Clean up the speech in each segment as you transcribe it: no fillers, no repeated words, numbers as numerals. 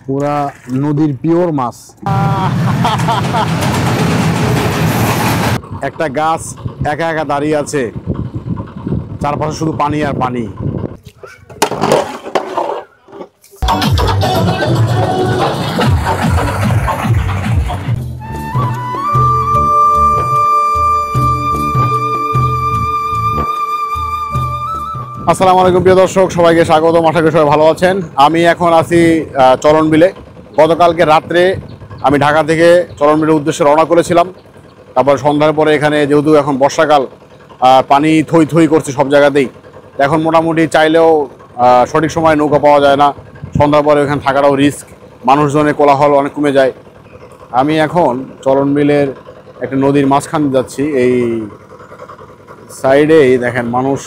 পুরা নদীর পিওর মাছ। একটা গাছ একা একা দাঁড়িয়ে আছে, চারপাশে শুধু পানি আর পানি। আসসালামু আলাইকুম প্রিয় দর্শক, সবাইকে স্বাগতম। আশা করি সবাই ভালো আছেন। আমি এখন আছি চরণবিলে। গতকালকে রাত্রে আমি ঢাকা থেকে চরণবিলের উদ্দেশ্যে রওনা করেছিলাম। তারপর সন্ধ্যার পরে এখানে যেহেতু এখন বর্ষাকাল, পানি থই থই করছে সব জায়গাতেই, এখন মোটামুটি চাইলেও সঠিক সময়ে নৌকা পাওয়া যায় না। সন্ধ্যার পরে এখানে থাকাটাও রিস্ক, মানুষজনের কোলাহল অনেক কমে যায়। আমি এখন চরণবিলের একটা নদীর মাঝখানে যাচ্ছি। এই সাইডেই দেখেন মানুষ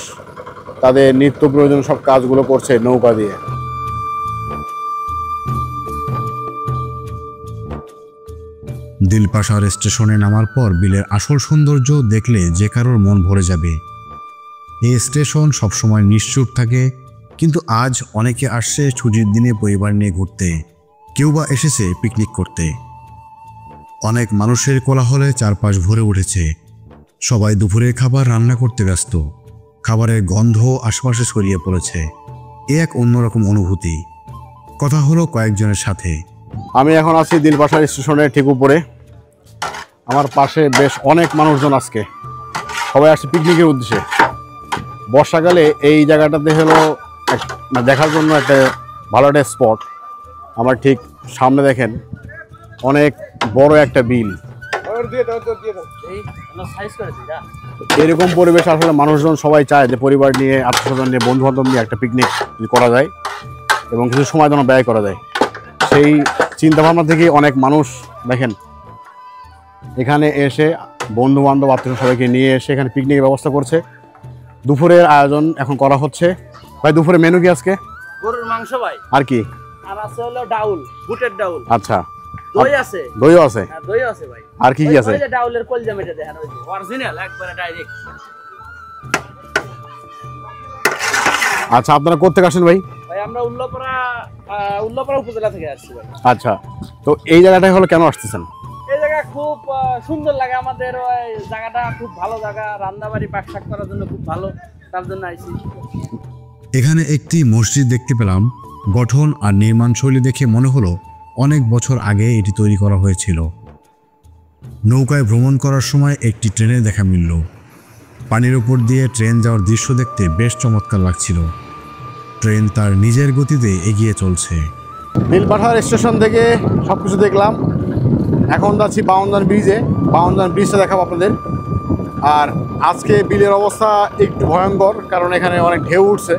তাদের নিত্য প্রয়োজন সব কাজগুলো করছে নৌকা দিয়ে। দিলপাশার স্টেশনে নামার পর বিলের আসল সৌন্দর্য দেখলে যে কারোর মন ভরে যাবে। এই স্টেশন সবসময় নিশ্চুপ থাকে, কিন্তু আজ অনেকে আসছে ছুটির দিনে পরিবার নিয়ে ঘুরতে, কেউ বা এসেছে পিকনিক করতে। অনেক মানুষের কোলাহলে চারপাশ ভরে উঠেছে। সবাই দুপুরের খাবার রান্না করতে ব্যস্ত। খাবারের গন্ধ আশপাশে ছড়িয়ে পড়েছে। এ এক অন্যরকম অনুভূতি। কথা হলো কয়েকজনের সাথে। আমি এখন আছি দিলপাশার স্টেশনের ঠিক উপরে। আমার পাশে বেশ অনেক মানুষজন, আজকে সবাই আসছে পিকনিকের উদ্দেশ্যে। বর্ষাকালে এই জায়গাটাতে হলো দেখার জন্য একটা ভালো একটা স্পট। আমার ঠিক সামনে দেখেন অনেক বড় একটা বিল। এরকম পরিবেশ আসলে মানুষজন সবাই চায় যে পরিবার নিয়ে, আত্মীয়স্বজন নিয়ে, বন্ধু বান্ধব নিয়ে একটা পিকনিক করা যায় এবং কিছু সময় যেন ব্যয় করা যায়। সেই চিন্তাভাবনা থেকে অনেক মানুষ দেখেন এখানে এসে বন্ধু বান্ধব আত্মীয় সবাইকে নিয়ে এসে এখানে পিকনিকের ব্যবস্থা করছে। দুপুরের আয়োজন এখন করা হচ্ছে। ভাই দুপুরে মেনু কি আজকে? গরুর মাংস ভাই। আর কি? আর আছে হলো ডাউল, বুটের ডাউল। আচ্ছা, দই আছে। দইও আছে? হ্যাঁ দই আছে ভাই। আর কি কি আছে? ওই যে ডাউলের কলজা মেটে দেখেন, ওই যে অরিজিনাল একবারে ডাইরেক্ট। আচ্ছা, আপনারা কোথা থেকে আসেন ভাই? ভাই আমরা উল্লাপাড়া উপজেলা থেকে আসছি ভাই। আচ্ছা, তো এই জায়গাটায় হলো কেন আসতেছেন? এই জায়গা খুব সুন্দর লাগে আমাদের। ওই জায়গাটা খুব ভালো জায়গা, রান্নাবাড়ি পাকশাক করার জন্য খুব ভালো, তার জন্য আইছি। এখানে একটি মসজিদ দেখতে পেলাম। গঠন আর নির্মাণ শৈলী দেখে মনে হলো অনেক বছর আগে এটি তৈরি করা হয়েছিল। নৌকায় ভ্রমণ করার সময় একটি ট্রেনের দেখা মিলল। পানির উপর দিয়ে ট্রেন যাওয়ার দৃশ্য দেখতে বেশ চমৎকার লাগছিল। ট্রেন তার নিজের গতিতে এগিয়ে চলছে। দিলপাশার স্টেশন থেকে সব কিছু দেখলাম। এখন যাচ্ছি বাউনজান ব্রিজে। বাউনজান ব্রিজটা দেখাবো আপনাদের। আর আজকে বিলের অবস্থা একটু ভয়ঙ্কর, কারণ এখানে অনেক ঢেউ উঠছে।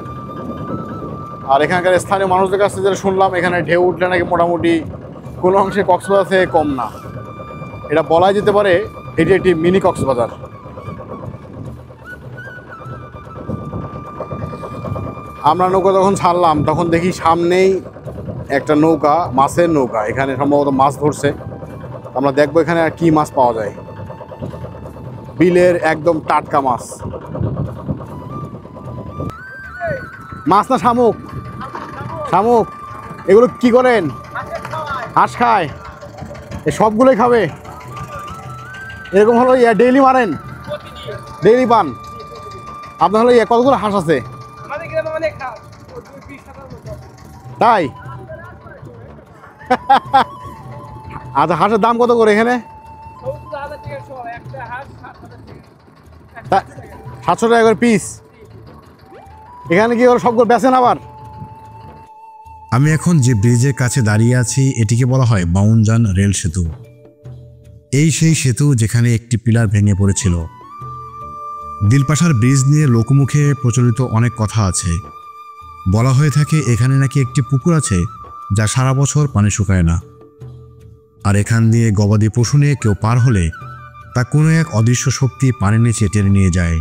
আর এখানকার স্থানীয় মানুষদের কাছে যেটা শুনলাম, এখানে ঢেউ উঠলে নাকি মোটামুটি কোনো অংশে কক্সবাজার থেকে কম না। এটা বলাই যেতে পারে এটি একটি মিনি কক্সবাজার। আমরা নৌকা যখন ছাড়লাম তখন দেখি সামনেই একটা নৌকা, মাছের নৌকা। এখানে সম্ভবত মাছ ধরছে। আমরা দেখবো এখানে আর কি মাছ পাওয়া যায়। বিলের একদম টাটকা মাছ। মাছ না শামুক? শামুক। এগুলো কি করেন? হাঁস খায়? এই সবগুলোই খাবে? এরকম হলো ডেইলি মারেন? ডেইলি পান? আপনার হলো কতগুলো হাঁস আছে? তাই? আচ্ছা, হাঁসের দাম কত করে এখানে? 700 টাকা করে পিস। এখানে কি সবগুলো বেচেন আবার? আমি এখন যে ব্রিজের কাছে দাঁড়িয়ে আছি এটিকে বলা হয় বাউনজান রেল সেতু। এই সেই সেতু যেখানে একটি পিলার ভেঙে পড়েছিল। দিলপাশার ব্রিজ নিয়ে লোকমুখে প্রচলিত অনেক কথা আছে। বলা হয়ে থাকে এখানে নাকি একটি পুকুর আছে যা সারা বছর পানি শুকায় না। আর এখান দিয়ে গবাদি পশু নিয়ে কেউ পার হলে তা কোনো এক অদৃশ্য শক্তি পানি নিচে টেনে নিয়ে যায়।